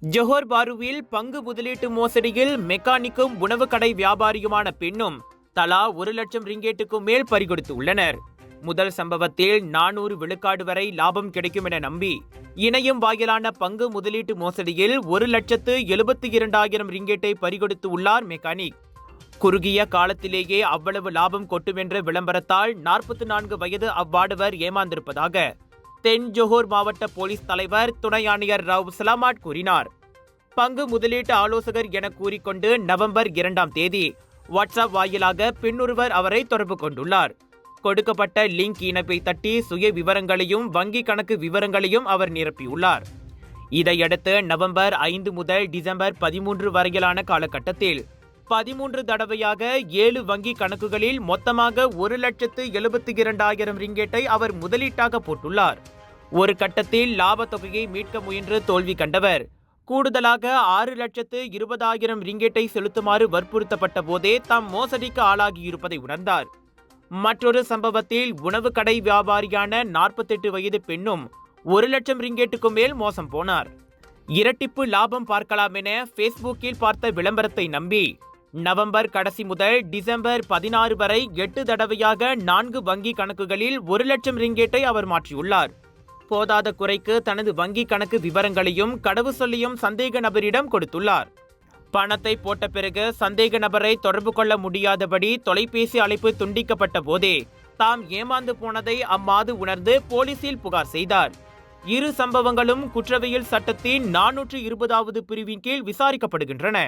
ஜொஹோர் பாருவில் பங்கு முதலீட்டு மோசடியில் மெக்கானிக்கும் உணவு கடை வியாபாரியுமான பெண்ணும் தலா 1,00,000 ரிங்கேட்டுக்கும் மேல் பறிகொடுத்து உள்ளனர். முதல் சம்பவத்தில் 400 விழுக்காடு வரை லாபம் கிடைக்கும் என நம்பி இணையம் வாயிலான பங்கு முதலீட்டு மோசடியில் 1,72,000 ரிங்கேட்டை பறிகொடுத்து உள்ளார் மெக்கானிக். குறுகிய காலத்திலேயே அவ்வளவு லாபம் கொட்டுமென்ற விளம்பரத்தால் 44 வயது அவ்வாடவர் ஏமாந்திருப்பதாக தென் ஜொஹோர் மாவட்ட போலீஸ் தலைவர் துணை ஆணையர் ராவ் சலாமாட் கூறினார். பங்கு முதலீட்டு ஆலோசகர் என கூறிக்கொண்டு நவம்பர் 2ஆம் தேதி வாட்ஸ்அப் வாயிலாக பெண்ணொருவர் அவரை தொடர்பு கொண்டுள்ளார். கொடுக்கப்பட்ட லிங்க் இணைப்பை தட்டி சுய விவரங்களையும் வங்கி கணக்கு விவரங்களையும் அவர் நிரப்பியுள்ளார். இதையடுத்து நவம்பர் 5 முதல் டிசம்பர் 13 வரையிலான காலகட்டத்தில் 13 தடவையாக 7 வங்கி கணக்குகளில் மொத்தமாக 1,72,000 ரிங்கேட்டை அவர் முதலீட்டாக போட்டுள்ளார். ஒரு கட்டத்தில் லாப தொகையை மீட்க முயன்று தோல்வி கண்டவர் கூடுதலாக 6,20,000 ரிங்கேட்டை செலுத்துமாறு வற்புறுத்தப்பட்ட போதே தாம் மோசடிக்கு ஆளாகியிருப்பதை உணர்ந்தார். மற்றொரு சம்பவத்தில் உணவு கடை வியாபாரியான 48 வயது பெண்ணும் 1,00,000 ரிங்கேட்டுக்கும் மேல் மோசம் போனார். இரட்டிப்பு லாபம் பார்க்கலாம் என பேஸ்புக்கில் பார்த்த விளம்பரத்தை நம்பி நவம்பர் கடைசி முதல் டிசம்பர் 16 வரை 8 தடவையாக 4 வங்கி கணக்குகளில் 1,00,000 ரிங்கேட்டை அவர் மாற்றியுள்ளார். போதாத குறைக்கு தனது வங்கி கணக்கு விவரங்களையும் கடவு சொல்லியும் சந்தேக நபரிடம் கொடுத்துள்ளார். பணத்தை போட்ட பிறகு சந்தேக நபரை தொடர்பு கொள்ள முடியாதபடி தொலைபேசி அழைப்பு துண்டிக்கப்பட்ட போதே தாம் ஏமாந்து போனதை அம்மாது உணர்ந்து போலீசில் புகார் செய்தார். இரு சம்பவங்களும் குற்றவியல் சட்டத்தின் 420வது பிரிவின் கீழ் விசாரிக்கப்படுகின்றன.